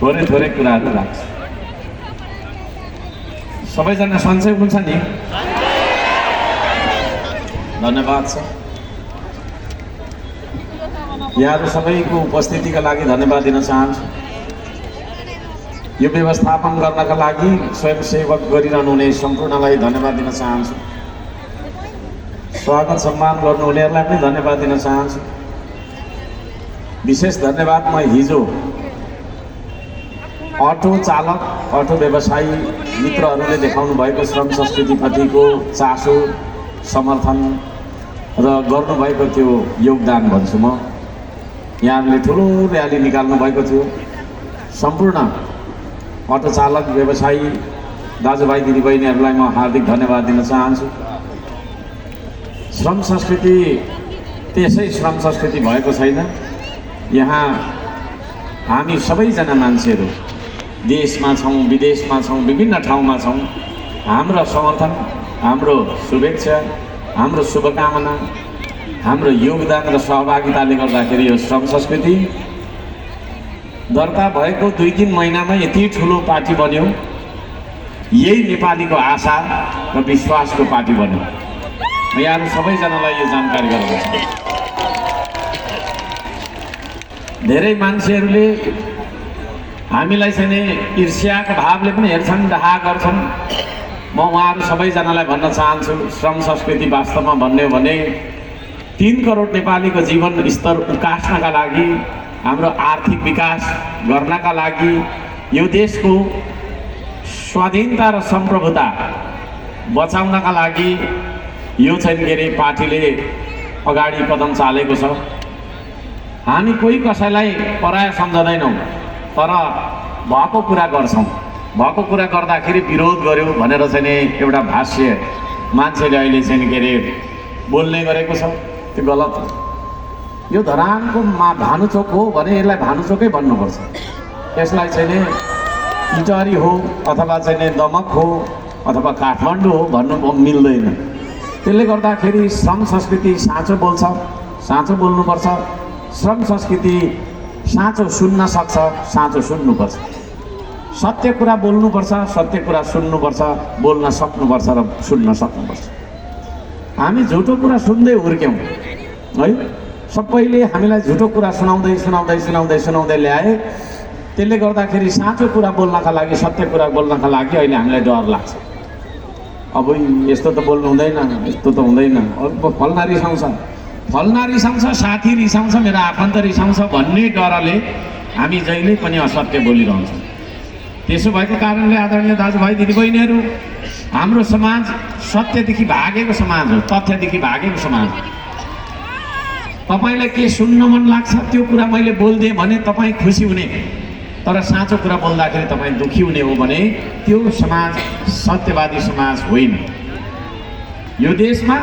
थोरै थोरै कुराहरू राख्छु। सबैजना सन्चै हुनुहुन्छ नि? धन्यवाद छ। यहाँहरू सबैको उपस्थितिका लागि धन्यवाद दिन चाहन्छु। यो व्यवस्थापन गर्नका लागि स्वयंसेवक गरिरहनु हुने सम्पूर्णलाई धन्यवाद दिन चाहन्छु। स्वागत सम्मान गर्नुहुनेहरूलाई पनि धन्यवाद दिन चाहन्छु। विशेष धन्यवाद म हिजो अटो चालक अटो व्यवसायी मित्रहरूले देखाउनु भएको श्रम संस्कृतिप्रतिको चासो समर्थन र गर्नुभएको त्यो योगदान भन्छु म। यहाँहरूले ठुलो र्याली निकाल्नु भएको थियो। सम्पूर्ण अटो चालक व्यवसायी दाजुभाइ दिदीबहिनीहरूलाई म हार्दिक धन्यवाद दिन चाहन्छु। श्रम संस्कृति त्यसै श्रम संस्कृति भएको छैन। यहाँ हामी सबैजना मान्छेहरू देशमा छौँ, विदेशमा छौँ, विभिन्न ठाउँमा छौँ। हाम्रो समर्थन, हाम्रो शुभेच्छा, हाम्रो शुभकामना, हाम्रो योगदान र सहभागिताले गर्दाखेरि यो श्रम संस्कृति दर्ता भएको 2-3 महिनामा यति ठुलो पार्टी बन्यो। यही नेपालीको आशा र विश्वासको पार्टी बन्यो। म यहाँहरू सबैजनालाई यो जानकारी गराउँछु। धेरै मान्छेहरूले हामीलाई चाहिँ ईर्ष्याको भावले पनि हेर्छन्, डाहा गर्छन्। म उहाँहरू सबैजनालाई भन्न चाहन्छु, श्रम संस्कृति वास्तवमा भन्ने हो भने 3 करोड नेपालीको जीवन स्तर उकास्नका लागि, हाम्रो आर्थिक विकास गर्नका लागि, यो देशको स्वाधीनता र सम्प्रभुता बचाउनका लागि यो चाहिँ के अरे पार्टीले अगाडि कदम चालेको छ। हामी कोही कसैलाई पराया सम्झँदैनौँ, तर भएको कुरा गर्छौँ। भएको कुरा गर्दाखेरि विरोध गर्यो भनेर चाहिँ एउटा भाष्य मान्छेले अहिले चाहिँ के अरे बोल्ने गरेको छ। त्यो गलत हो। यो धरानको भानुचोक हो भने यसलाई भानुचोकै भन्नुपर्छ। यसलाई चाहिँ इटहरी हो अथवा चाहिँ दमक हो अथवा काठमाडौँ हो भन्नु मिल्दैन। त्यसले गर्दाखेरि श्रम संस्कृति साँचो बोल्छ, साँचो बोल्नुपर्छ। श्रम संस्कृति साँचो सुन्न सक्छ, साँचो सुन्नुपर्छ। सत्य कुरा बोल्नुपर्छ, सत्य कुरा सुन्नुपर्छ, बोल्न सक्नुपर्छ र सुन्न सक्नुपर्छ। हामी झुटो कुरा सुन्दै हुर्क्यौँ है। सबैले हामीलाई झुटो कुरा सुनाउँदै सुनाउँदै सुनाउँदै सुनाउँदै ल्याए। त्यसले गर्दाखेरि साँचो कुरा बोल्नका लागि, सत्य कुरा बोल्नका लागि अहिले हामीलाई डर लाग्छ। अब यस्तो त बोल्नु हुँदैन, यस्तो त हुँदैन, अब फल्ना रिसाउँछ, फल्ना रिसाउँछ, साथी रिसाउँछ, मेरो आफन्त रिसाउँछ भन्ने डरले हामी जहिले पनि असत्य बोलिरहन्छौँ। त्यसो भएको कारणले आदरणीय दाजुभाइ दिदीबहिनीहरू, हाम्रो समाज सत्यदेखि भागेको समाज हो, तथ्यदेखि भागेको समाज हो। तपाईँलाई के सुन्न मन लाग्छ त्यो कुरा मैले बोलिदिएँ भने तपाईँ खुसी हुने, तर साँचो कुरा बोल्दाखेरि तपाईँ दुखी हुने हो भने त्यो समाज सत्यवादी समाज होइन। यो देशमा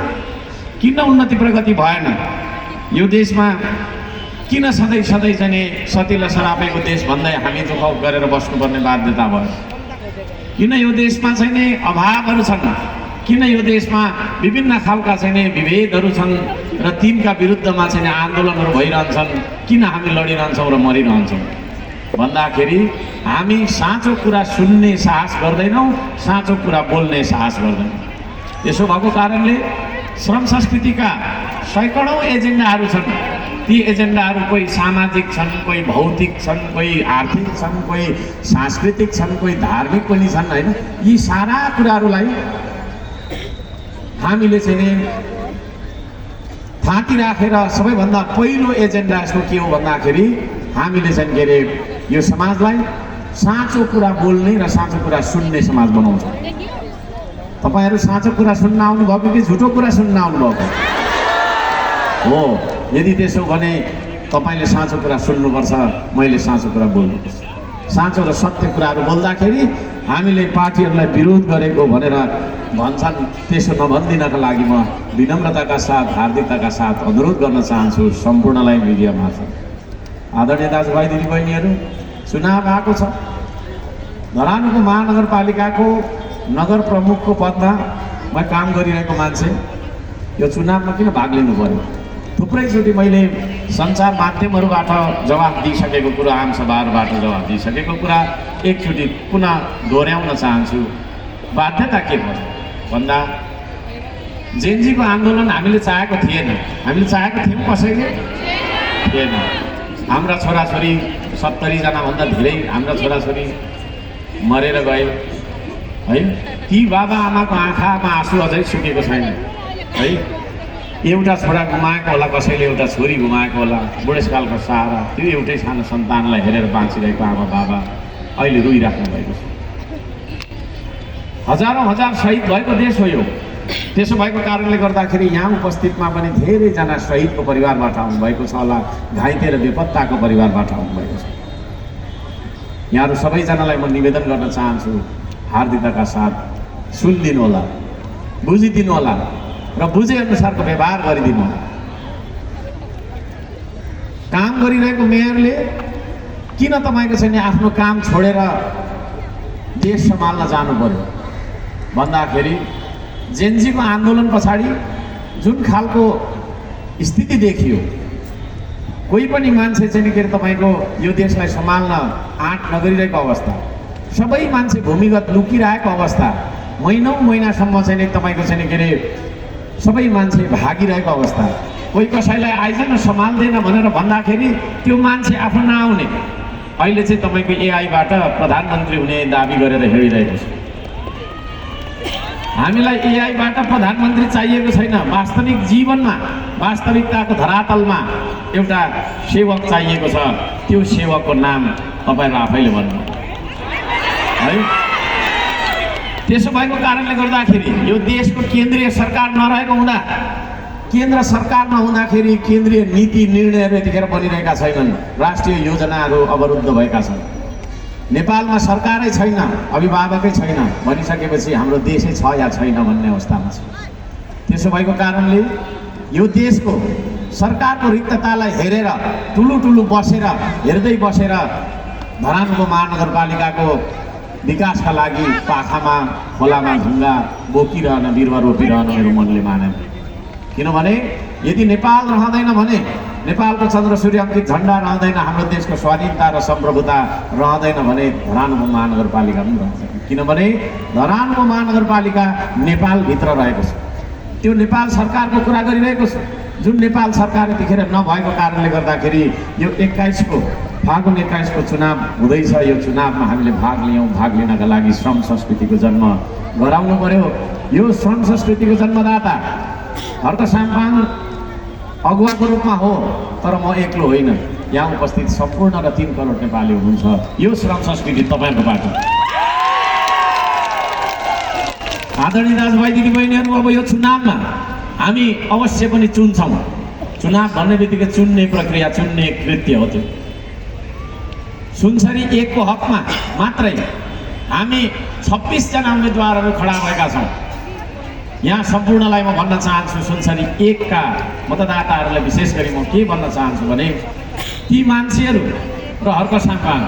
किन उन्नति प्रगति भएन? यो देशमा किन सधैँ सधैँ चाहिँ सतिला सरापेको देश भन्दै हामी दुःख गरेर बस्नुपर्ने बाध्यता भयो? किन यो देशमा चाहिँ अभावहरू छन्? किन यो देशमा विभिन्न खालका चाहिँ विभेदहरू छन् र तिनका विरुद्धमा चाहिँ आन्दोलनहरू भइरहन्छन्? किन हामी लडिरहन्छौँ र मरिरहन्छौँ भन्दाखेरि हामी साँचो कुरा सुन्ने साहस गर्दैनौँ, साँचो कुरा बोल्ने साहस गर्दैनौँ। त्यसो भएको कारणले श्रम संस्कृतिका सैकडौँ एजेन्डाहरू छन्। ती एजेन्डाहरू कोही सामाजिक छन्, कोही भौतिक छन्, कोही आर्थिक छन्, कोही सांस्कृतिक छन्, कोही धार्मिक पनि छन् होइन। यी सारा कुराहरूलाई हामीले चाहिँ थाती राखेर सबैभन्दा पहिलो एजेन्डा यसको के हो भन्दाखेरि हामीले चाहिँ के अरे यो समाजलाई साँचो कुरा बोल्ने र साँचो कुरा सुन्ने समाज बनाउँछौँ। तपाईँहरू साँचो कुरा सुन्न आउनुभएको कि झुटो कुरा सुन्न आउनुभएको हो? यदि त्यसो भने तपाईँले साँचो कुरा सुन्नुपर्छ, मैले साँचो कुरा बोल्नुपर्छ। साँचो र सत्य कुराहरू बोल्दाखेरि हामीले पार्टीहरूलाई विरोध गरेको भनेर भन्छन्, त्यसो नभनिदिनका लागि म विनम्रताका साथ, हार्दिकताका साथ अनुरोध गर्न चाहन्छु सम्पूर्णलाई मिडिया मार्फत। आदरणीय दाजुभाइ दिदीबहिनीहरू, चुनाव आएको छ। धरानको महानगरपालिकाको नगर प्रमुखको पदमा म काम गरिरहेको मान्छे यो चुनावमा किन भाग लिनु पर्यो? थुप्रैचोटि मैले सञ्चार माध्यमहरूबाट जवाफ दिइसकेको कुरा, आमसभाहरूबाट जवाफ दिइसकेको कुरा एकचोटि पुनः दोहोऱ्याउन चाहन्छु। बाध्यता के पर्छ भन्दा जेनजीको आन्दोलन हामीले चाहेको थिएन। हामीले चाहेको थियौँ कसैले थिएन। हाम्रा छोराछोरी 70 जनाभन्दा धेरै हाम्रा छोराछोरी मरेर गए है। ती बाबा आमाको आँखामा आँसु अझै सुकेको छैन है। एउटा छोरा गुमाएको होला, कसैले एउटा छोरी गुमाएको होला, बुढेसकालको सहारा त्यो एउटै सानो सन्तानलाई हेरेर बाँचिरहेको आमा बाबा अहिले रोइराख्नु भएको छ। हजारौँ हजार शहीद भएको देश हो यो। त्यसो भएको कारणले गर्दाखेरि यहाँ उपस्थितमा पनि धेरैजना शहीदको परिवारबाट आउनुभएको छ होला, घाइते र बेपत्ताको परिवारबाट आउनुभएको छ। यहाँहरू सबैजनालाई म निवेदन गर्न चाहन्छु, हार्दिकताका साथ सुनिदिनु होला, बुझिदिनु होला र बुझेअनुसारको व्यवहार गरिदिनु होला। काम गरिरहेको मेयरले किन तपाईँको चाहिँ आफ्नो काम छोडेर देश सम्हाल्न जानु पर्यो भन्दाखेरि जेनजीको आन्दोलन पछाडि जुन खालको स्थिति देखियो, कोही पनि मान्छे चाहिँ के अरे तपाईँको यो देशलाई सम्हाल्न आँट नगरिरहेको अवस्था, सबै मान्छे भूमिगत लुकिरहेको अवस्था, महिनौँ महिनासम्म चाहिँ तपाईँको चाहिँ के अरे सबै मान्छे भागिरहेको अवस्था, कोही कसैलाई आइजन सम्हाल्दैन भनेर भन्दाखेरि त्यो मान्छे आफू नआउने अहिले चाहिँ तपाईँको एआईबाट प्रधानमन्त्री हुने दाबी गरेर हिँडिरहेको छ। हामीलाई एआईबाट प्रधानमन्त्री चाहिएको छैन। वास्तविक जीवनमा, वास्तविकताको धरातलमा एउटा सेवक चाहिएको छ। त्यो सेवकको नाम तपाईँहरू आफैले भन्नु है। त्यसो भएको कारणले गर्दाखेरि यो देशको केन्द्रीय सरकार नरहेको हुँदा, केन्द्र सरकार नहुँदाखेरि केन्द्रीय नीति निर्णयहरू यतिखेर बनिरहेका छैनन्। राष्ट्रिय योजनाहरू अवरुद्ध भएका छन्। नेपालमा सरकारै छैन, अभिभावकै छैन भनिसकेपछि हाम्रो देशै छ या छैन भन्ने अवस्थामा छ। त्यसो भएको कारणले यो देशको सरकारको रिक्ततालाई हेरेर ठुलो बसेर हेर्दै बसेर धरानको महानगरपालिकाको विकासका लागि पाखामा खोलामा ढुङ्गा बोकिरहन, बिरुवा रोपिरहन मेरो मनले मानेन। किनभने यदि नेपाल रहँदैन भने, नेपालको चन्द्र सूर्य अङ्कित झन्डा रहँदैन, हाम्रो देशको स्वाधीनता र सम्प्रभुता रहँदैन भने धरानको महानगरपालिका पनि रहँदैन। किनभने धरानको महानगरपालिका नेपालभित्र रहेको छ। त्यो नेपाल सरकारको कुरा गरिरहेको छु, जुन नेपाल सरकार यतिखेर नभएको कारणले गर्दाखेरि यो 21को फागुन 21को चुनाव हुँदैछ। यो चुनावमा हामीले भाग लियौँ। भाग लिनका लागि श्रम संस्कृतिको जन्म गराउनु पर्यो। यो श्रम संस्कृतिको जन्मदाता हर्क साम्पाङ अगुवाको रूपमा हो, तर म एक्लो होइन। यहाँ उपस्थित सम्पूर्ण र 3 करोड नेपाली हुनुहुन्छ। यो श्रम संस्कृति तपाईँको बाटो। आदरणीय दाजुभाइ दिदीबहिनीहरू, अब यो चुनावमा हामी अवश्य पनि चुन्छौँ। चुनाव भन्ने बित्तिकै चुन्ने प्रक्रिया, चुन्ने कृत्य हो। त्यो सुनसरी 1 को हकमा मात्रै हामी 26 जना उम्मेदवारहरू खडा भएका छौँ। यहाँ सम्पूर्णलाई म भन्न चाहन्छु, सुनसरी 1 का मतदाताहरूलाई विशेष गरी म के भन्न चाहन्छु भने ती मान्छेहरू र हर्क साम्पाङ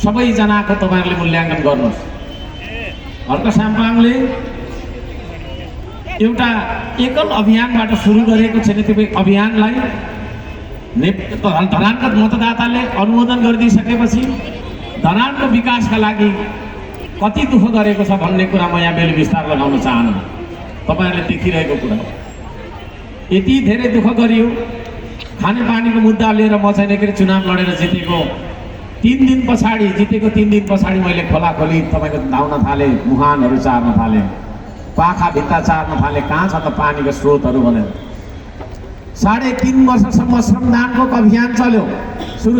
सबैजनाको तपाईँहरूले मूल्याङ्कन गर्नुहोस्। हर्क साम्पाङले एउटा एकल अभियानबाट सुरु गरेको छैन। त्यो अभियानलाई धरानका मतदाताले अनुमोदन गरिदिइसकेपछि धरानको विकासका लागि कति दुःख गरेको छ भन्ने कुरा म यहाँ बेली विस्तार लगाउन चाहन्न। तपाईँहरूले देखिरहेको कुरा यति धेरै दुःख गरियो। खानेपानीको मुद्दा लिएर म चाहिँ के चुनाव लडेर जितेको 3 दिन पछाडि, जितेको 3 दिन पछाडि मैले खोलाखोली तपाईँको धाउन थालेँ, मुहानहरू चार्न थालेँ, पाखा भित्ता चार्न थालेँ, कहाँ छ त पानीको स्रोतहरू भनेर। 3.5 वर्षसम्म श्रमदानको अभियान चल्यो।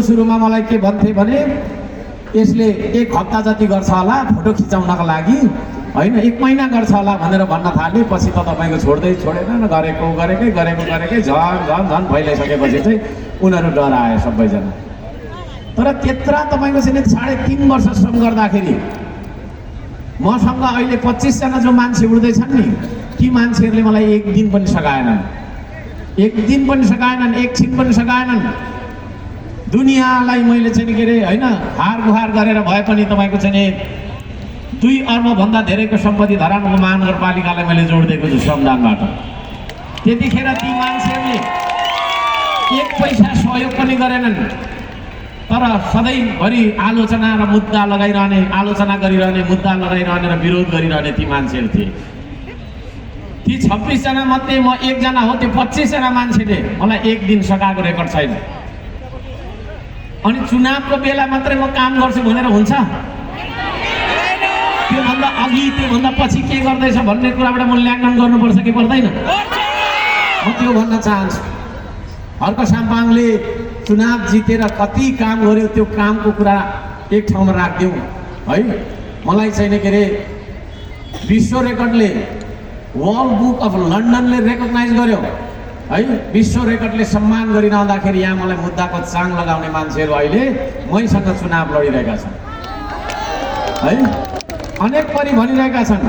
सुरुमा मलाई के भन्थे भने यसले 1 हप्ता जति गर्छ होला फोटो खिचाउनका लागि, होइन 1 महिना गर्छ होला भनेर भन्न थाले। पछि त तपाईँको छोडेन, गरेकै झन फैलाइसकेपछि चाहिँ उनीहरू डराए सबैजना। तर त्यत्रा तपाईँको चाहिँ 3.5 वर्ष श्रम गर्दाखेरि मसँग अहिले 25 जना जो मान्छे उड्दैछन् नि, ती मान्छेहरूले मलाई 1 दिन पनि सघाएनन्, 1 दिन पनि सघाएनन्, 1 छिन पनि सघाएनन्। दुनियाँलाई मैले चाहिँ के अरे होइन हार गुहार गरेर भए पनि तपाईँको चाहिँ 2 अर्बभन्दा धेरैको सम्पत्ति धरानको महानगरपालिकालाई मैले जोडिदिएको छु श्रमदानबाट। त्यतिखेर ती मान्छेहरूले एक पैसा सहयोग पनि गरेनन्। तर सधैँभरि आलोचना र मुद्दा लगाइरहने, आलोचना गरिरहने, मुद्दा लगाइरहने र विरोध गरिरहने ती मान्छेहरू थिए। ती 26 जना मध्ये म एकजना हो। त्यो 25 जना मान्छेले मलाई एक दिन सकाएको रेकर्ड छैन। अनि चुनावको बेला मात्रै म काम गर्छु भनेर हुन्छ? त्योभन्दा अघि त्योभन्दा पछि के गर्दैछ भन्ने कुराबाट मूल्याङ्कन गर्नुपर्छ कि पर्दैन? म त्यो भन्न चाहन्छु। हर्क साम्पाङले चुनाव जितेर कति काम गर्यो त्यो कामको कुरा एक ठाउँमा राखिदिउँ है। मलाई चाहिँ के अरे विश्व रेकर्डले, वर्ल्ड बुक अफ लन्डनले रेकग्नाइज गर्यो है। विश्व रेकर्डले सम्मान गरिरहँदाखेरि यहाँ मलाई मुद्दाको चाङ लगाउने मान्छेहरू अहिले मैसँग चुनाव लडिरहेका छन् है। अनेक परि भनिरहेका छन्,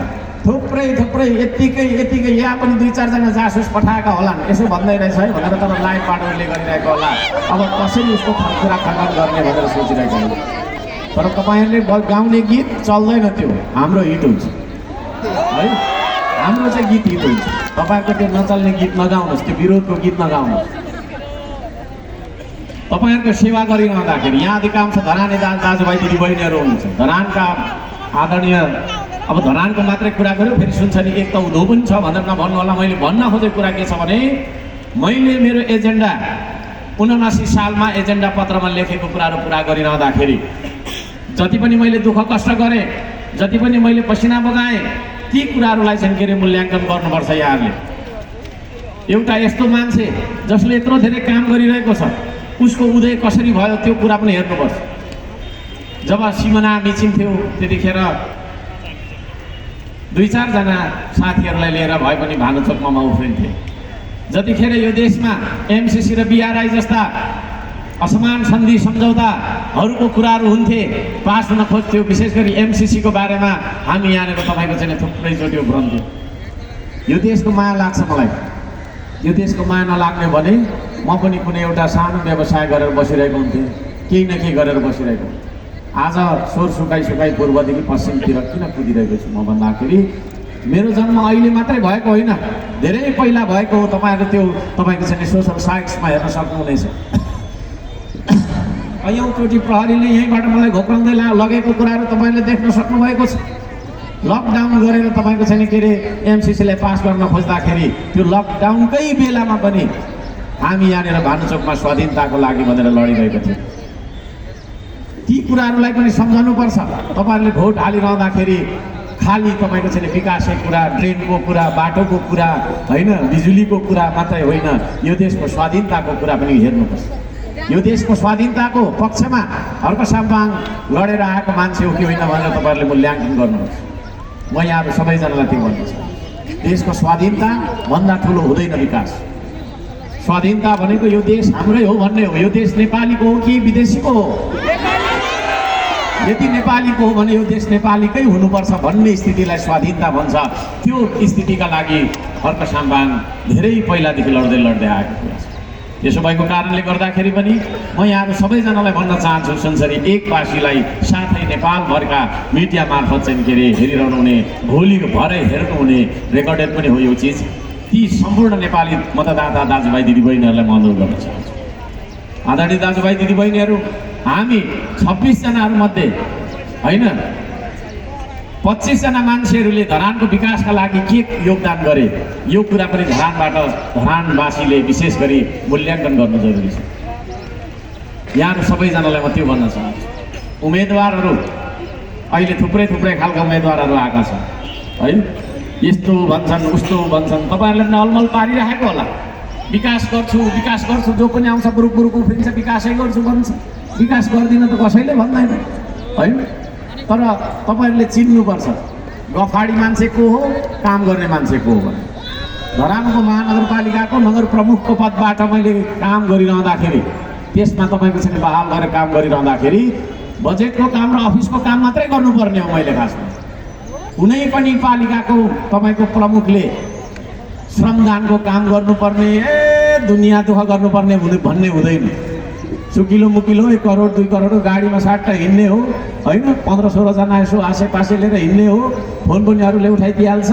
थुप्रै यतिकै यहाँ पनि 2-4 जना जासुस पठाएका होलान्, यसो भन्दै रहेछ है भनेर तपाईँ लाइभ पाटोले गरिरहेको होला। अब कसरी उसको कुरा खण्डन गर्ने भनेर सोचिरहेको हो। तर तपाईँहरूले गाउने गीत चल्दैन, त्यो हाम्रो हिट हुन्छ है। हाम्रो चाहिँ गीत हिट हुन्छ। तपाईँहरूको त्यो नचल्ने गीत नगाउनुहोस्, त्यो विरोधको गीत नगाउनुहोस्। तपाईँहरूको सेवा गरिरहँदाखेरि यहाँ अधिकांश धराने दाजुभाइ दिदीबहिनीहरू हुनुहुन्छ। धरानका आदरणीय, अब धरानको मात्रै कुरा गऱ्यो फेरि सुन्छ नि, एक त उधो पनि छ भनेर नभन्नु होला। मैले भन्न खोजेको कुरा के छ भने, मैले मेरो एजेन्डा 79 सालमा एजेन्डा पत्रमा लेखेको कुराहरू पुरा गरिरहँदाखेरि जति पनि मैले दुःख कष्ट गरेँ, जति पनि मैले पसिना बगाएँ, ती कुराहरूलाई चाहिँ के अरे मूल्याङ्कन गर्नुपर्छ। यहाँहरूले एउटा यस्तो मान्छे जसले यत्रो धेरै काम गरिरहेको छ, उसको उदय कसरी भयो त्यो कुरा पनि हेर्नुपर्छ। जब सिमना मिचिन्थ्यो त्यतिखेर 2-4 जना साथीहरूलाई लिएर भए पनि भानुचोकमा म उफ्रिन्थेँ। जतिखेर यो देशमा एमसिसी र बिआरआई जस्ता असमान सन्धि सम्झौताहरूको कुराहरू हुन्थे, पास हुन खोज्थ्यो, विशेष गरी एमसिसीको बारेमा हामी यहाँनिर तपाईँको चाहिँ थुप्रैचोटि उफ्रन्थ्यो। यो देशको माया लाग्छ मलाई। यो देशको माया नलाग्ने भने म पनि कुनै एउटा सानो व्यवसाय गरेर बसिरहेको हुन्थेँ, केही न केही गरेर बसिरहेको हुन्थेँ। आज स्वर सुकाइ पूर्वदेखि पश्चिमतिर किन कुदिरहेको छु म भन्दाखेरि मेरो जन्म अहिले मात्रै भएको होइन, धेरै पहिला भएको हो। तपाईँहरू त्यो तपाईँको चाहिँ सोसल साइट्समा हेर्न सक्नुहुनेछ। कैयौँचोटि प्रहरीले यहीँबाट मलाई घोक्राउँदै लगेको कुराहरू तपाईँले देख्न सक्नुभएको छ। लकडाउन गरेर तपाईँको छैन के अरे एमसिसीलाई पास गर्न खोज्दाखेरि त्यो लकडाउनकै बेलामा पनि हामी यहाँनिर भानुचोकमा स्वाधीनताको लागि भनेर लडिरहेको थियौँ। ती कुराहरूलाई पनि सम्झाउनुपर्छ। तपाईँहरूले भोट हालिरहँदाखेरि खालि तपाईँको चाहिँ विकासको कुरा, ट्रेनको कुरा, बाटोको कुरा होइन, बिजुलीको कुरा मात्रै होइन, यो देशको स्वाधीनताको कुरा पनि हेर्नुपर्छ। यो देशको स्वाधीनताको पक्षमा हर्क साम्पाङ लडेर आएको मान्छे हो कि होइन भनेर तपाईँहरूले मूल्याङ्कन गर्नुपर्छ। म यहाँहरू सबैजनालाई त्यो भन्छु, देशको स्वाधीनता भन्दा ठुलो हुँदैन विकास। स्वाधीनता भनेको यो देश हाम्रै हो भन्ने हो। यो देश नेपालीको हो कि विदेशीको हो? यदि नेपालीको हो भने यो देश नेपालीकै हुनुपर्छ भन्ने स्थितिलाई स्वाधीनता भन्छ। त्यो स्थितिका लागि हर्क साम्पाङ धेरै पहिलादेखि लड्दै आएको कुरा छ। यसो भएको कारणले गर्दाखेरि पनि म यहाँहरू सबैजनालाई भन्न चाहन्छु, संसारी एकवासीलाई, साथै नेपालभरका मिडिया मार्फत चाहिँ के अरे हेरिरहनु हुने, भोलि भरे हेर्नुहुने, रेकर्डेड पनि हो यो चिज। ती सम्पूर्ण नेपाली मतदाता दाजुभाइ दिदीबहिनीहरूलाई म अनुरोध गर्न चाहन्छु। आदरणीय दाजुभाइ दिदीबहिनीहरू, हामी 26 जनाहरूमध्ये होइन 25 जना मान्छेहरूले धरानको विकासका लागि के योगदान गरे, यो कुरा पनि धरानवासीले विशेष गरी मूल्याङ्कन गर्नु जरुरी छ। यहाँहरू सबैजनालाई म त्यो भन्न चाहन्छु। उम्मेदवारहरू अहिले थुप्रै खालका उम्मेदवारहरू आएका छन् है, यस्तो भन्छन् उस्तो भन्छन्। तपाईँहरूले पनि अलमल पारिरहेको होला, विकास गर्छु जो पनि आउँछ बुरुक उफ्रिन्छ, विकासै गर्छु भन्छ। विकास गर्दिन त कसैले भन्दैन है। तर तपाईँहरूले चिन्नुपर्छ गफाडी मान्छे को हो, काम गर्ने मान्छे को हो भने। धरानको महानगरपालिकाको नगर प्रमुखको पदबाट मैले काम गरिरहँदाखेरि, त्यसमा तपाईँको चाहिँ बहाल गरेर काम गरिरहँदाखेरि बजेटको काम र अफिसको काम मात्रै गर्नुपर्ने हो। मैले खासमा कुनै पनि पालिकाको तपाईँको प्रमुखले श्रमदानको काम गर्नुपर्ने, दुनियाँ दुःख गर्नुपर्ने भन्ने हुँदैन। सुकिलो मुकिलो 1 करोड 2 करोडको गाडीमा साट्टा हिँड्ने हो होइन, 15-16 जना यसो आसेपासे लिएर हिँड्ने हो, फोन पनि अरूले उठाइदिइहाल्छ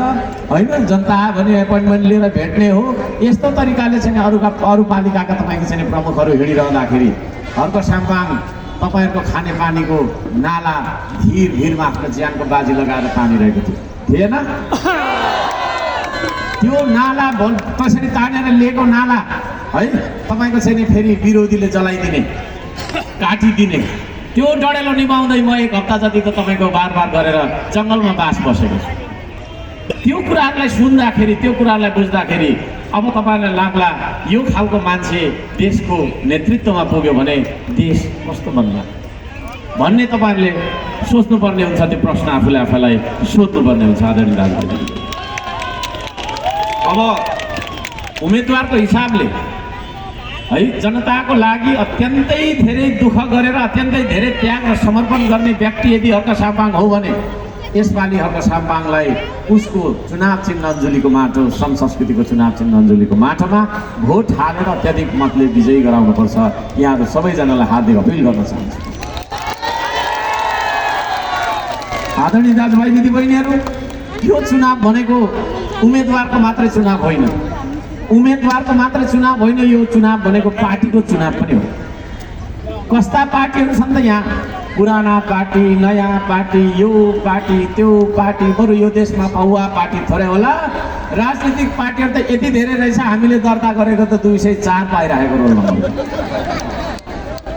होइन, जनता भने एपोइन्टमेन्ट लिएर भेट्ने हो। यस्तो तरिकाले चाहिँ अरू पालिकाका तपाईँको चाहिँ प्रमुखहरू हिँडिरहँदाखेरि हर्क साम्पाङ तपाईँहरूको खानेपानीको नाला भिरमा आफ्नो ज्यानको बाजी लगाएर तानिरहेको थिएन? त्यो नाला कसरी तानेर लिएको नाला है तपाईँको चाहिँ फेरि विरोधीले जलाइदिने, काटिदिने, त्यो डडेलो निभाउँदै म 1 हप्ता जति त तपाईँको बार गरेर जङ्गलमा बास बसेको छु। त्यो कुराहरूलाई सुन्दाखेरि, त्यो कुराहरूलाई बुझ्दाखेरि अब तपाईँहरूलाई लाग्ला यो खालको मान्छे देशको नेतृत्वमा पुग्यो भने देश कस्तो बन्ला भन्ने तपाईँहरूले सोच्नुपर्ने हुन्छ। त्यो प्रश्न आफूलाई सोध्नुपर्ने हुन्छ आदरणीय दाजुभाइ। अब उम्मेदवारको हिसाबले है जनताको लागि अत्यन्तै धेरै दुःख गरेर अत्यन्तै धेरै त्याग र समर्पण गर्ने व्यक्ति यदि हर्क साम्पाङ हो भने यसपालि हर्क साम्पाङलाई उसको चुनाव चिन्ह अञ्जुलीको माटो, श्रम संस्कृतिको चुनाव चिन्ह अञ्जुलीको माटोमा भोट हालेर अत्याधिक मतले विजयी गराउनुपर्छ। यहाँहरू सबैजनालाई हार्दिक अपिल गर्न चाहन्छु। आदरणीय दाजुभाइ दिदीबहिनीहरू, यो चुनाव भनेको उम्मेदवारको मात्रै चुनाव होइन, उम्मेदवारको मात्रै चुनाव होइन, यो चुनाव भनेको पार्टीको चुनाव पनि हो। कस्ता पार्टीहरू छन् त यहाँ? पुराना पार्टी, नयाँ पार्टी, यो पार्टी, त्यो पार्टी, बरु यो देशमा पौवा पार्टी थोरै होला। राजनीतिक पार्टीहरू त यति धेरै रहेछ, हामीले दर्ता गरेको त 204 पाइरहेको रोल नम्बर।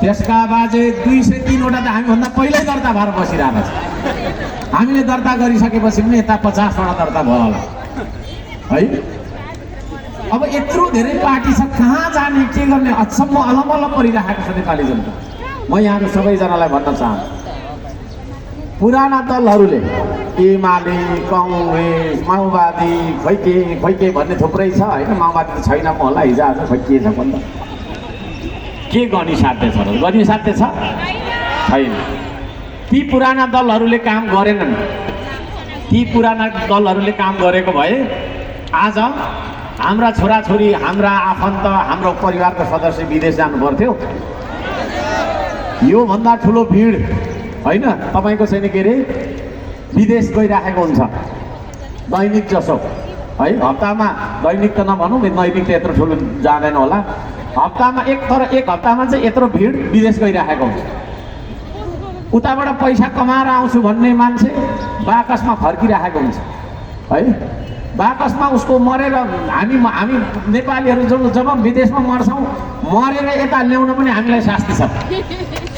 त्यसका बाजे 203वटा त हामीभन्दा पहिल्यै दर्ता भएर बसिरहेको छ। हामीले दर्ता गरिसकेपछि पनि यता 50वटा दर्ता भयो होला है। अब यत्रो धेरै पार्टी छ, कहाँ जाने, के गर्ने, अचम्म अलमल्ल परिरहेको छ नेपाली जनता। म यहाँहरू सबैजनालाई भन्न चाहन्छु, पुराना दलहरूले एमाले, कङ्ग्रेस, माओवादी, खोइ के भन्ने थुप्रै छ होइन। माओवादी त छैन म होला, हिजो आज खोइ के छ भन्द के गर्ने साध्य छ र? गर्ने साध्य छ छैन। ती पुराना दलहरूले काम गरेनन्। ती पुराना दलहरूले काम गरेको भए आज हाम्रा छोराछोरी, हाम्रा आफन्त, हाम्रो परिवारको सदस्य विदेश जानु पर्थ्यो। योभन्दा ठुलो भिड होइन तपाईँको चाहिँ के अरे विदेश गइराखेको हुन्छ दैनिक जसो है। हप्तामा, दैनिक त नभनौँ, दैनिक त यत्रो ठुलो जाँदैन होला, हप्तामा एक हप्तामा चाहिँ यत्रो भिड विदेश गइराखेको हुन्छ। उताबाट पैसा कमाएर आउँछु भन्ने मान्छे बाकसमा फर्किराखेको हुन्छ है। बाकसमा उसको मरेर हामी नेपालीहरू जब विदेशमा मर्छौँ, मरेर यता ल्याउन पनि हामीलाई शास्ति छ।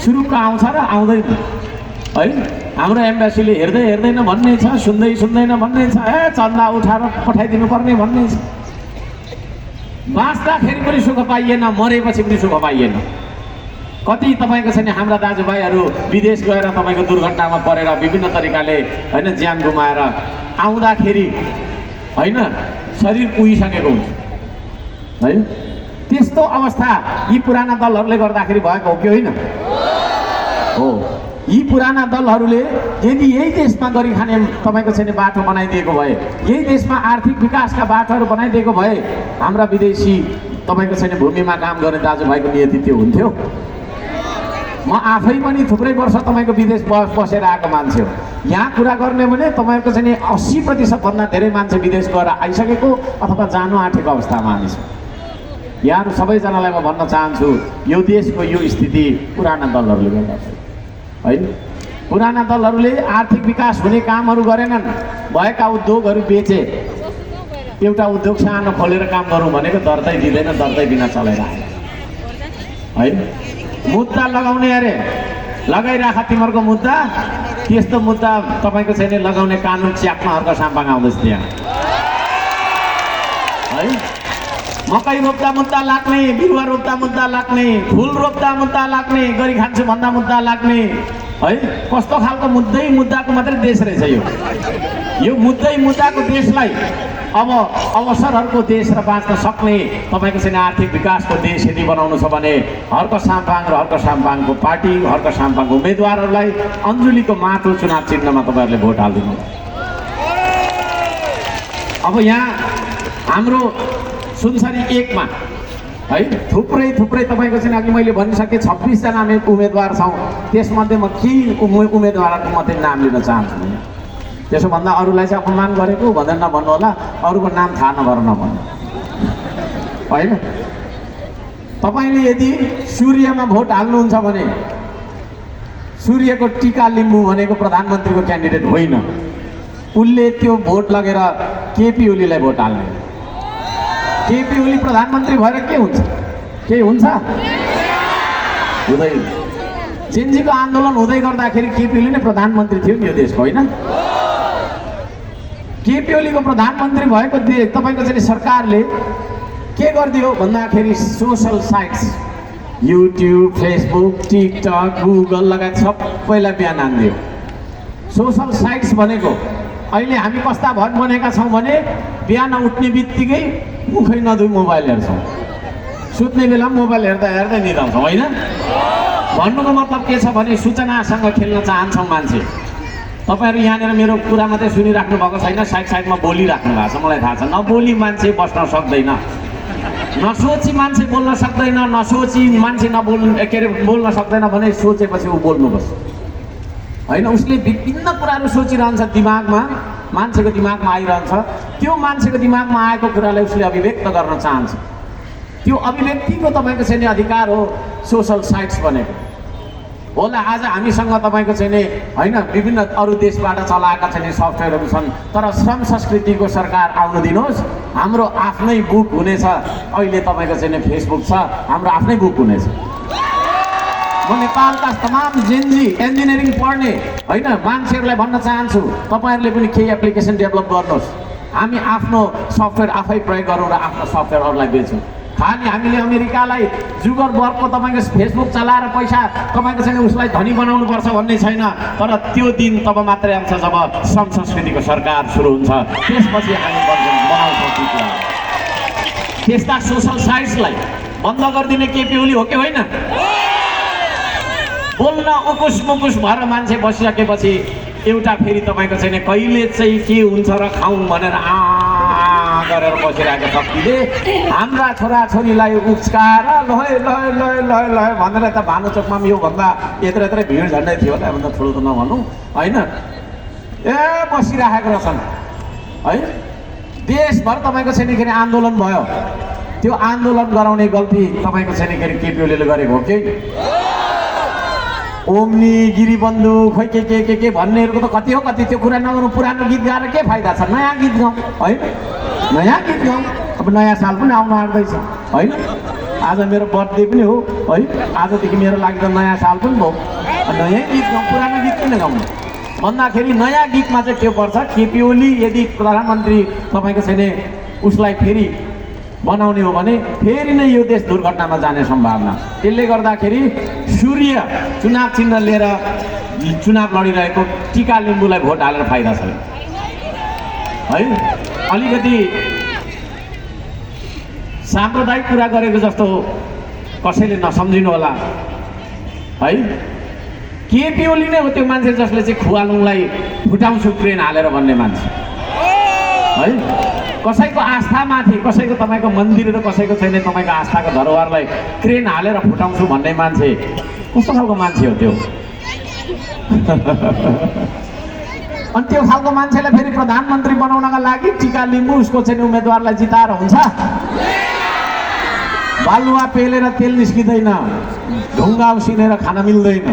सुरुको आउँछ र आउँदैन है। हाम्रो एम्बेसीले हेर्दैन भन्ने छ, सुन्दैन भन्ने छ, चन्दा उठाएर पठाइदिनु पर्ने भन्ने छ। बाँच्दाखेरि पनि सुख पाइएन, मरेपछि पनि सुख पाइएन। कति तपाईँको छैन हाम्रा दाजुभाइहरू विदेश गएर तपाईँको दुर्घटनामा परेर विभिन्न तरिकाले होइन ज्यान गुमाएर आउँदाखेरि होइन शरीर कुहिसकेको हुन्छ है। त्यस्तो अवस्था यी पुराना दलहरूले गर्दाखेरि भएको हो कि होइन? हो। यी पुराना दलहरूले यदि यही देशमा गरी खाने तपाईँको छैन बाटो बनाइदिएको भए, यही देशमा आर्थिक विकासका बाटोहरू बनाइदिएको भए हाम्रा विदेशी तपाईँको छैन भूमिमा काम गर्ने दाजुभाइको नियति त्यो हुन्थ्यो। म आफै पनि थुप्रै वर्ष तपाईँको विदेश बसेर आएको मान्छे हो। यहाँ कुरा गर्ने भने तपाईँको चाहिँ 80%भन्दा धेरै मान्छे विदेश गएर आइसकेको अथवा जानु आँटेको अवस्थामा हामी छौँ। यहाँहरू सबैजनालाई म भन्न चाहन्छु, यो देशको यो स्थिति पुराना दलहरूले गर्दा होइन। पुराना दलहरूले आर्थिक विकास हुने कामहरू गरेनन्, भएका उद्योगहरू बेचे। एउटा उद्योग सानो खोलेर काम गरौँ भनेको दर्तै दिँदैन, दर्तै बिना चलाइरहेको है। मुद्दा लगाउने अरे लगाइराख तिमीहरूको मुद्दा, त्यस्तो मुद्दा तपाईँको छैन लगाउने कानुन च्याप्न हर्क साम्पाङ आउँदैछ त्यहाँ है। मकै रोप्दा मुद्दा लाग्ने, बिरुवा रोप्दा मुद्दा लाग्ने, फुल रोप्दा मुद्दा लाग्ने, गरी खान्छु भन्दा मुद्दा लाग्ने है। कस्तो खालको मुद्दाको मात्रै देश रहेछ यो मुद्दाको देशलाई अब अवसरहरूको देश र बाँच्न सक्ने तपाईँको चाहिँ आर्थिक विकासको देश यदि बनाउनु छ भने हर्क साम्पाङ र हर्क साम्पाङको पार्टी, हर्क साम्पाङको उम्मेदवारहरूलाई अञ्जुलीको माटो चुनाव चिन्हमा तपाईँहरूले भोट हालिदिनु। अब यहाँ हाम्रो सुनसरी 1 मा है थुप्रै तपाईँको चाहिँ अघि मैले भनिसकेँ 26 जना उम्मेदवार छौँ। त्यसमध्येमा केही उम्मेदवारको मात्रै नाम लिन चाहन्छु म। त्यसो भन्दा अरूलाई चाहिँ अपमान गरेको भनेर नभन्नु होला, अरूको नाम थाहा नभएर नभन्नु होइन। तपाईँले यदि सूर्यमा भोट हाल्नुहुन्छ भने सूर्यको टीका लिम्बू भनेको प्रधानमन्त्रीको क्यान्डिडेट होइन, उसले त्यो भोट लगेर केपी ओलीलाई भोट हाल्ने। केपी ओली प्रधानमन्त्री भएर के हुन्छ? केही हुन्छ? हुँदैन। जेनजीको आन्दोलन हुँदै गर्दाखेरि केपी ओली नै प्रधानमन्त्री थियो नि यो देशको, होइन? केपी ओलीको प्रधानमन्त्री भएको तपाईँको चाहिँ सरकारले के गरिदियो भन्दाखेरि social sites YouTube, Facebook, TikTok, Google लगायत सबैलाई बिहान हानिदियो। सोसल साइट्स भनेको अहिले हामी कस्ता बनेका छौँ भने बिहान उठ्ने बित्तिकै मुखै नधोई मोबाइल हेर्छौँ, सुत्ने बेला मोबाइल हेर्दा हेर्दै निदाउँछौँ, होइन? भन्नुको मतलब के छ भने सूचनासँग खेल्न चाहन्छौँ मान्छे। तपाईँहरू यहाँनिर मेरो कुरा मात्रै सुनिराख्नु भएको छैन, साइडमा बोलिराख्नु भएको छ, मलाई थाहा छ। नबोली मान्छे बस्न सक्दैन, नसोची मान्छे बोल्न सक्दैन, नसोची मान्छे के अरे बोल्न सक्दैन भने सोचेपछि ऊ बोल्नुपर्छ, होइन? उसले विभिन्न कुराहरू सोचिरहन्छ, दिमागमा मान्छेको दिमागमा आइरहन्छ। त्यो मान्छेको दिमागमा आएको कुरालाई उसले अभिव्यक्त गर्न चाहन्छ। त्यो अभिव्यक्तिको तपाईँको चाहिँ अधिकार हो सोसल साइट्स भनेको। होला आज हामीसँग तपाईँको चाहिँ नि होइन विभिन्न अरू देशबाट चलाएका चाहिँ सफ्टवेयरहरू छन्, तर श्रम संस्कृतिको सरकार आउनु दिनुहोस्, हाम्रो आफ्नै बुक हुनेछ। अहिले तपाईँको चाहिँ नि फेसबुक छ, हाम्रो आफ्नै बुक हुनेछ। म नेपालका तमाम जेनजी इन्जिनियरिङ पढ्ने होइन मान्छेहरूलाई भन्न चाहन्छु, तपाईँहरूले पनि केही एप्लिकेसन डेभलप गर्नुहोस्। हामी आफ्नो सफ्टवेयर आफै प्रयोग गरौँ र आफ्नो सफ्टवेयर अरूलाई बेचौँ। खालि हामीले अमेरिकालाई जुगरबर्गको तपाईँको फेसबुक चलाएर पैसा तपाईँको छैन उसलाई धनी बनाउनुपर्छ भन्ने छैन, तर त्यो दिन तब मात्रै आउँछ जब श्रम संस्कृतिको सरकार सुरु हुन्छ। त्यसपछि हामी बनाउँछौँ। त्यस्ता सोसल साइट्सलाई बन्द गरिदिने केपी ओली हो कि होइन? बोल्न उकुस मुकुस भएर मान्छे बसिसकेपछि एउटा फेरि तपाईँको चाहिँ कहिले चाहिँ के हुन्छ र खाउँ भनेर गरेर बसिरहेको शक्तिले हाम्रा छोराछोरीलाई उच्काएर लहे लहे लहे लहे लहे भनेर यता भानुचोकमा पनि योभन्दा यत्रै भिड झन्डै थियो होला, भन्दा ठुलो त नभनौँ, होइन? बसिराखेको रहेछन् है। देशभर तपाईँको छैन आन्दोलन भयो, त्यो आन्दोलन गराउने गल्ती तपाईँको छैन केपी ओलीले गरेको हो कि? ओम्नी गिरिबन्धु खोइ के भन्नेहरूको त कति हो कति, त्यो कुरा नगर्नु। पुरानो गीत गाएर के फाइदा छ? नयाँ गीत गाउँ, है? नयाँ गीत गाउँ। अब नयाँ साल पनि आउनु आँट्दैछ, होइन? आज मेरो बर्थडे पनि हो, है? आजदेखि मेरो लागि त नयाँ साल पनि भयो। नयाँ गीत गाउँ, पुरानो गीत किन गाउनु भन्दाखेरि नयाँ गीतमा चाहिँ के पर्छ, केपी ओली यदि प्रधानमन्त्री तपाईँको छैन उसलाई फेरि बनाउने हो भने फेरि नै यो देश दुर्घटनामा जाने सम्भावना। त्यसले गर्दाखेरि सूर्य चुनाव चिन्ह लिएर चुनाव लडिरहेको टीका लिम्बूलाई भोट हालेर फाइदा छैन, है? अलिकति साम्प्रदायिक कुरा गरेको जस्तो कसैले नसम्झिनु होला, है? केपी ओली नै हो त्यो मान्छे जसले चाहिँ खुवालुङलाई फुटाउँछु ट्रेन हालेर भन्ने मान्छे, है? कसैको आस्थामाथि, कसैको तपाईँको मन्दिर र कसैको छैन तपाईँको आस्थाको धरोहरलाई क्रेन हालेर फुटाउँछु भन्ने मान्छे कस्तो खालको मान्छे हो त्यो? अनि त्यो खालको मान्छेलाई फेरि प्रधानमन्त्री बनाउनका लागि टीका लिम्बू उसको चाहिँ उम्मेदवारलाई जिताएर हुन्छ? बालुवा पेलेर तेल निस्किँदैन, ढुङ्गा उसिनेर खान मिल्दैन,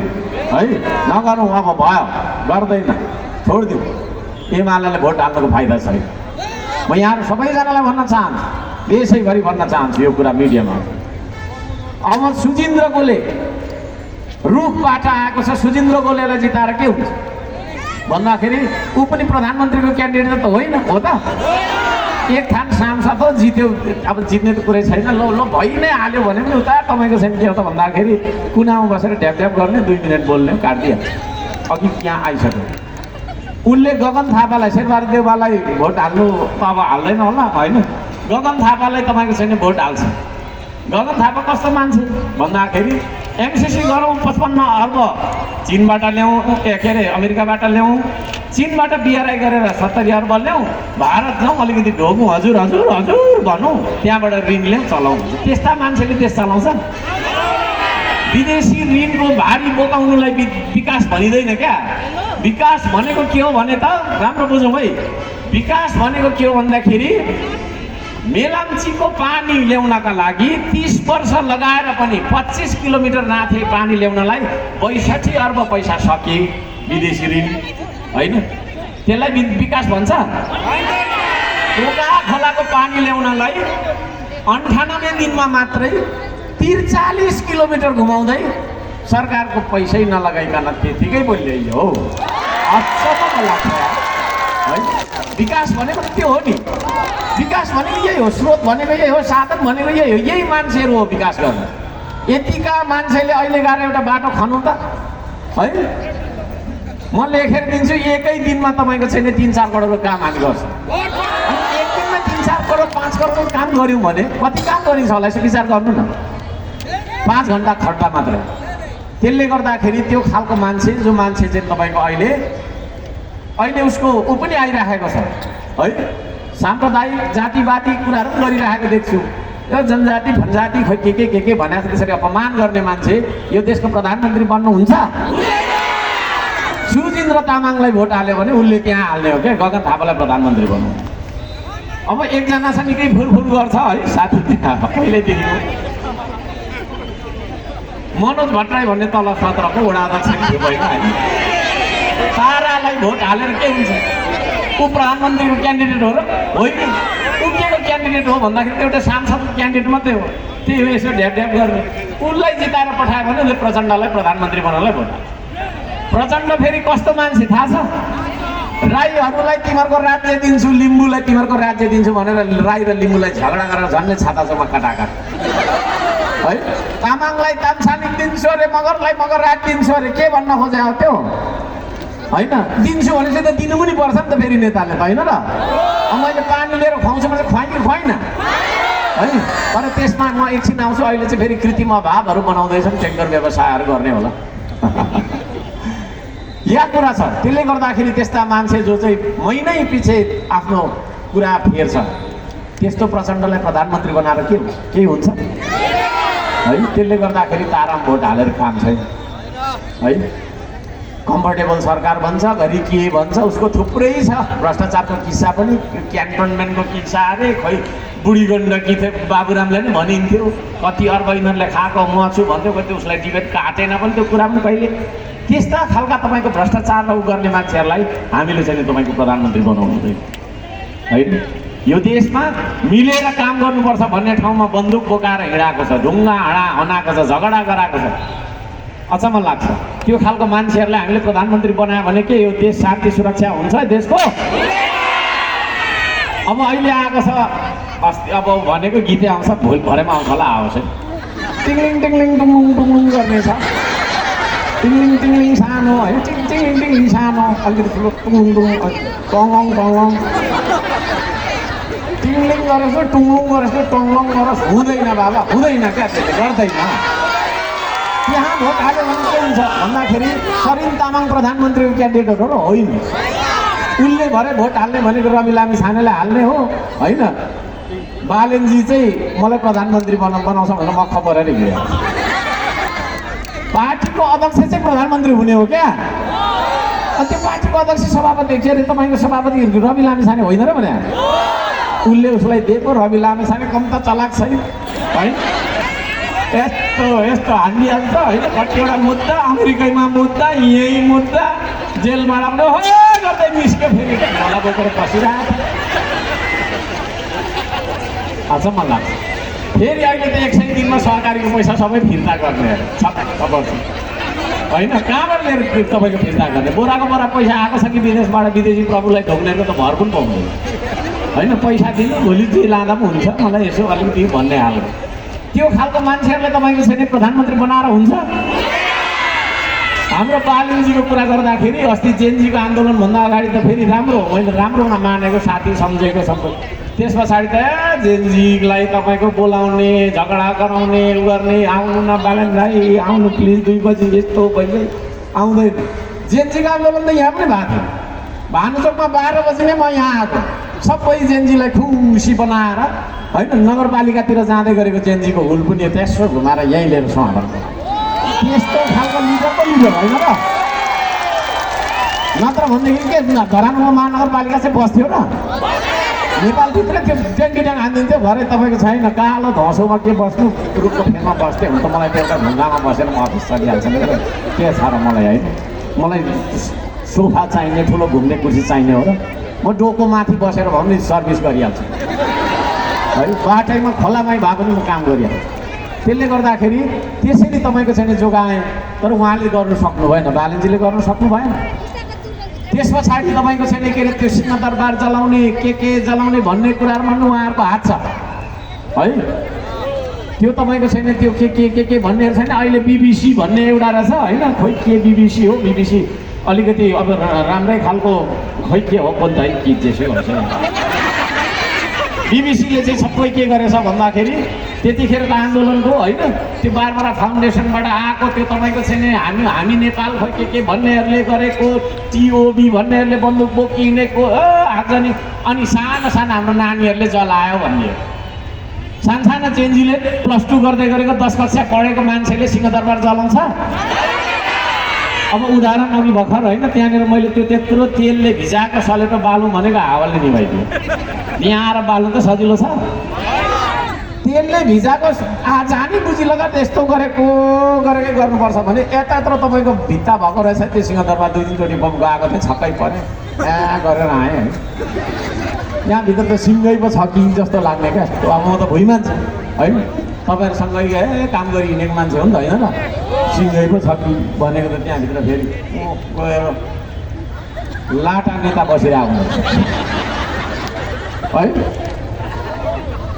है? नगरौँ, अब भयो, गर्दैन, छोडिदिउँ। एमालेलाई भोट हाल्नुको फाइदा छैन। म यहाँ सबैजनालाई भन्न चाहन्छु, देशैभरि भन्न चाहन्छु यो कुरा मिडियामा। अब सुजिन्द्र गोले रुखबाट आएको छ, सुजिन्द्र गोलेलाई जिताएर के हुन्छ भन्दाखेरि ऊ पनि प्रधानमन्त्रीको क्यान्डिडेट त होइन, हो त? एक थान सांसद हो, जित्यो। अब जित्ने त कुरै छैन, ल भइ नै हाल्यो भने पनि उता तपाईँको छैन के हो त भन्दाखेरि कुनामा बसेर ढ्याप ढ्याप गर्ने, 2 मिनट बोल्ने, काटिदिहाल्छ। अघि यहाँ आइसक्यो, उनले गगन थापालाई, शेरबहादुर देउवालाई भोट हाल्नु त अब हाल्दैन होला, होइन? गगन थापालाई तपाईँको छैन भोट हाल्छ। गगन थापा कस्तो मान्छे भन्दाखेरि एमसिसी गरौँ 55 अर्ब चीनबाट ल्याउँ, के अरे अमेरिकाबाट ल्याउँ, चीनबाट बिआरआई गरेर 70 अर्ब ल्याउँ, भारत जाउँ अलिकति ढोगौँ, हजुर हजुर हजुर भनौँ, त्यहाँबाट ऋण ल्याउँ चलाउँ। त्यस्ता मान्छेले देश चलाउँछ। विदेशी ऋणको भारी बोकाउनुलाई विकास भनिँदैन क्या। विकास भनेको के हो भने त राम्रो बुझौँ है। विकास भनेको के हो भन्दाखेरि मेलाम्चीको पानी ल्याउनका लागि 30 वर्ष लगाएर पनि 25 किलोमिटर नाथे पानी ल्याउनलाई 62 अर्ब पैसा सके विदेशी ऋण, होइन? त्यसलाई विकास भन्छ? कोका खोलाको पानी ल्याउनलाई 98 दिनमा मात्रै 43 किलोमिटर घुमाउँदै सरकारको पैसै नलगाइकन त्यतिकै बोलियो हो। अचम्म लाग्छ है। विकास भनेको त्यो हो नि। विकास भनेको यही हो, स्रोत भनेको यही हो, साधन भनेको यही हो। यही मान्छेहरू हो विकास गर्ने। यतिका मान्छेले अहिले गएर एउटा बाटो खनौँ त है, म लेखेर दिन्छु एकै दिनमा तपाईँको छैन 3-4 करोडको काम हामी गर्छौँ। अनि एक दिनमा 3-4 करोड 5 करोडको काम गऱ्यौँ भने कति काम गरिन्छ होला यसो विचार गर्नु न। 5 घन्टा खट्टा मात्रै। त्यसले गर्दाखेरि त्यो खालको मान्छे जो मान्छे चाहिँ तपाईँको अहिले उसको ऊ पनि आइराखेको छ है। साम्प्रदायिक जातिवादी कुराहरू पनि गरिराखेको देख्छु। यो जनजाति जनजाति खोइ के भनेको त्यसरी अपमान गर्ने मान्छे यो देशको प्रधानमन्त्री बन्नुहुन्छ? सुजिन्द्र तामाङलाई भोट हाल्यो भने उसले त्यहाँ हाल्ने हो क्या, गगन थापालाई प्रधानमन्त्री बनाउनु। अब एकजना छ निकै फुलफुल गर्छ है साथी पहिल्यैदेखिको मनोज भट्टराई भन्ने तल सत्रको वडा अध्यक्ष थियो पहिला होइन। सारालाई भोट हालेर के हुन्छ? ऊ प्रधानमन्त्रीको क्यान्डिडेट हो र होइन? ऊ के को क्यान्डिडेट हो भन्दाखेरि एउटा सांसदको क्यान्डिडेट मात्रै हो। त्यही हो यसो ढ्याप गर्ने। उसलाई जिताएर पठायो भने उसले प्रचण्डलाई प्रधानमन्त्री बनाउनलाई भोट हाल्छ। प्रचण्ड फेरि कस्तो मान्छे थाहा छ? राईहरूलाई तिमीहरूको राज्य दिन्छु, लिम्बूलाई तिमीहरूको राज्य दिन्छु भनेर राई र लिम्बूलाई झगडा गरेर झन्डै छातासम्म काटाकाट है। तामाङलाई तामसानी दिन्छु अरे, मगरलाई मगर राज दिन्छु अरे, के भन्न खोजे हो त्यो होइन? दिन्छु भनेपछि त दिनु पनि पर्छ नि त फेरि नेताले त, होइन र? अब मैले पानी लिएर खुवाउँछु भने खुवाएँ कि खुवाइनँ है? तर त्यसमा म एकछिन आउँछु। अहिले चाहिँ फेरि कृत्रिम अभावहरू बनाउँदैछन्, ट्याङ्कर व्यवसायहरू गर्ने होला या कुरा छ। त्यसले गर्दाखेरि त्यस्ता मान्छे जो चाहिँ महिनै पछि आफ्नो कुरा फेर्छ त्यस्तो प्रचण्डलाई प्रधानमन्त्री बनाएर के हुन्छ है? त्यसले गर्दाखेरि ताराम भोट हालेर काम छैन है। कम्फर्टेबल सरकार भन्छ, घरि के भन्छ, उसको थुप्रै छ। भ्रष्टाचारको किस्सा पनि, क्यान्टोनमेन्टको किस्सा अरे, खोइ बुढी गण्डकी थियो बाबुरामले पनि भनिन्थ्यो कति अर्ब यिनीहरूले खाएको म छु भन्थ्यो, कति उसलाई टिकट काटेन पनि त्यो कुरा पनि कहिले। त्यस्ता खालका तपाईँको भ्रष्टाचार उ गर्ने मान्छेहरूलाई हामीले चाहिँ तपाईँको प्रधानमन्त्री बनाउनु हुँदैन होइन। यो देशमा मिलेर काम गर्नुपर्छ भन्ने ठाउँमा बन्दुक बोकाएर हिँडाएको छ, ढुङ्गा हनाएको छ, झगडा गराएको छ। अचम्म लाग्छ। त्यो खालको मान्छेहरूलाई हामीले प्रधानमन्त्री बनायो भने के यो देश शान्ति सुरक्षा हुन्छ देशको? अब अहिले आएको छ अस्ति, अब भनेको गीतै आउँछ, भोलि भरेमा आउँछ होला, आओस् है। टिङ्लिङ टिङ्लिङ टुङुङ टुङुङ गर्ने छ, टिङ्लिङ टिङ्लिङ सानो है, टिङ्लिङ टिङ्लिङ सानो, अलिकति ठुलो टुङुङ टुङ टङङ टङङ, टिङ्लिङ गरेको टुङुङ गरेको टङङ गरोस्, हुँदैन बाबा, हुँदैन क्या, त्यसले गर्दैन। यहाँ भोट हाल्यो भने के हुन्छ भन्दाखेरि सरिन तामाङ प्रधानमन्त्रीको क्यान्डिडेट हो र होइन? उसले भरे भोट हाल्ने भनेको रवि लामिछानेले हाल्ने हो होइन? बालेनजी चाहिँ मलाई प्रधानमन्त्री बनाउँछ भनेर मख परेर हिँड्यो। पार्टीको अध्यक्ष चाहिँ प्रधानमन्त्री हुने हो क्या? अनि त्यो पार्टीको अध्यक्ष सभापति के अरे तपाईँको सभापति रवि लामिछाने होइन र भने उसले उसलाई दिएको। रवि लामिछाने कम त चलाक छैन है। यस्तो यस्तो हानिहाल्छ होइन। कतिवटा मुद्दा अमेरिकैमा मुद्दा, यही मुद्दा, जेलबाट पनि हो गर्दै निस्क्यो, फेरि मलाई बोकेर पसिरहेको अचम्म लाग्छ। फेरि अहिले त 100 दिनमा सहकारीको पैसा सबै फिर्ता गर्ने खबर छ होइन? कहाँबाट लिएर तपाईँको फिर्ता गर्ने? बोराको बोरा पैसा आएको छ कि विदेशबाट? विदेशी प्रभुलाई ढोक्नेको त भर पनि पाउँदैन होइन? पैसा दिनु भोलि जे लाँदा पनि हुन्छ, मलाई यसो अलिकति भन्ने हाल्नु। त्यो खालको मान्छेहरूले तपाईँको छैन प्रधानमन्त्री बनाएर हुन्छ? हाम्रो बालुङजीको कुरा गर्दाखेरि अस्ति जेनजीको आन्दोलनभन्दा अगाडि त फेरि राम्रो, मैले राम्रो मानेको साथी सम्झेको सबै त्यस पछाडि त जेनजीलाई तपाईँको बोलाउने झगडा गराउने उ गर्ने आउनु न बालन भाइ आउनु प्लिज 2 बजी यस्तो भइले आउँदैन। जेनजीको आन्दोलन त यहाँ पनि भएको थियो। भानुचोकमा 12 बजी नै म यहाँ आएको, सबै जेनजीलाई खुसी बनाएर होइन नगरपालिकातिर जाँदै गरेको जेनजीको हुल पनि त्यसो घुमाएर यहीँ लिएर समाधान गर्यो। त्यस्तो खालको लिडर त लिडर होइन र। नत्र भनेदेखि के धरानमा महानगरपालिका चाहिँ बस्थ्यो र, नेपालभित्र त्यो ट्याङ्कीट्याङ हानिदिन्थ्यो। भरे तपाईँको छैन कालो धसोमा के बस्नु, रुखको फेदमा बस्थ्यो भने त मलाई त्यो एउटा ढुङ्गामा बसेर म अफिस चलिहाल्छ नि। के छ र मलाई होइन, मलाई सोफा चाहिने, ठुलो घुम्ने कुर्सी चाहिने हो र, म डोको माथि बसेर भए पनि सर्भिस गरिहाल्छु है। बाटैमा खोलामै भए पनि म काम गरिहाल्छु। त्यसले गर्दाखेरि त्यसैले तपाईँको छैन जोगाएँ, तर उहाँले गर्नु सक्नु भएन, बालनजीले गर्नु सक्नु भएन। त्यस पछाडि तपाईँको छैन के अरे त्यो सिंहदरबार जलाउने के जलाउने भन्ने कुराहरूमा पनि उहाँहरूको हात छ है। त्यो तपाईँको छैन त्यो के भन्नेहरू छैन। अहिले बिबिसी भन्ने एउटा रहेछ होइन, खोइ के बिबिसी हो, बिबिसी अलिकति अब राम्रै खालको खोइ के हो बोल्दै कि जेसै हुन्छ। बिबिसीले चाहिँ सबै के गरेछ भन्दाखेरि त्यतिखेर त आन्दोलनको होइन त्यो बारबारा फाउन्डेसनबाट आएको त्यो तपाईँको छैन हामी नेपाल खोइ के भन्नेहरूले गरेको, टिओबी भन्नेहरूले बन्दुक बोकिनेको आज नि, अनि सानो सानो हाम्रो नानीहरूले जलायो भन्ने। सानसानो जेनजीले +2 गर्दै गरेको 10 कक्षा पढेको मान्छेले सिंहदरबार जलाउँछ। अब उदाहरण अघि भर्खर होइन त्यहाँनिर मैले त्यो त्यत्रो तेलले भिजाएको सलेटो बालु भनेको हावाले निभाइदियो। यहाँ आएर बालु त सजिलो छ, तेलले भिजाएको जानी बुझी लगा त्यस्तो गरेकै गर्नुपर्छ भने यतात्र तपाईँको भित्ता भएको रहेछ। त्यो सिंहदरबार 2-3 चोटि बम गएको थियो, छक्कै पऱ्यो गरेर आएँ है। यहाँभित्र त सिङ्गै पो छ कि जस्तो लाग्ने क्या। अब म त भुइँ मान्छे होइन, तपाईँहरूसँगै काम गरी हिँडेको मान्छे हो नि त होइन र, सिङ्गै पो छ कि भनेको त त्यहाँभित्र फेरि गएर लाटा नेता बसिरहेको हुन्छ है।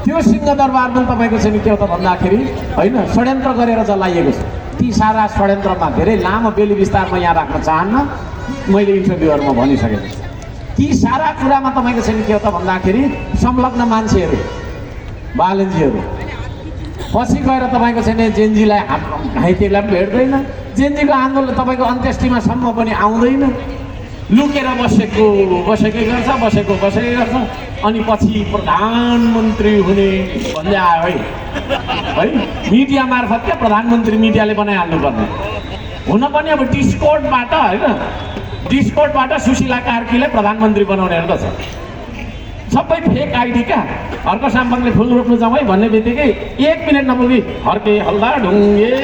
त्यो सिंहदरबार पनि तपाईँको चाहिँ के हो त भन्दाखेरि होइन षड्यन्त्र गरेर जलाइएको छ। ती सारा षड्यन्त्रमा धेरै लामो बेली विस्तारमा यहाँ राख्न चाहन्न, मैले इन्टरभ्यूहरूमा भनिसकेको छु। ती सारा कुरामा तपाईँको चाहिँ के हो त भन्दाखेरि संलग्न मान्छेहरू बालनजीहरू पछि गएर तपाईँको चाहिँ जेनजीलाई घाइतेलाई पनि भेट्दैन, जेनजीको आन्दोलन तपाईँको अन्त्येष्टिमासम्म पनि आउँदैन, लुकेर बसेकै गर्छ। अनि पछि प्रधानमन्त्री हुने भन्दै आयो है मिडिया मार्फत क्या प्रधानमन्त्री मिडियाले बनाइहाल्नु पर्ने हुन पनि अब डिस्कोर्टबाट सुशीला कार्कीले प्रधानमन्त्री बनाउनेहरू त छ। सबै फेक आइडी क्या। हर्क साम्बाङले फुल रोप्नु जाउँ है भन्ने बित्तिकै 1 मिनट नपुगी हर्के हल्ला ढुङ्गे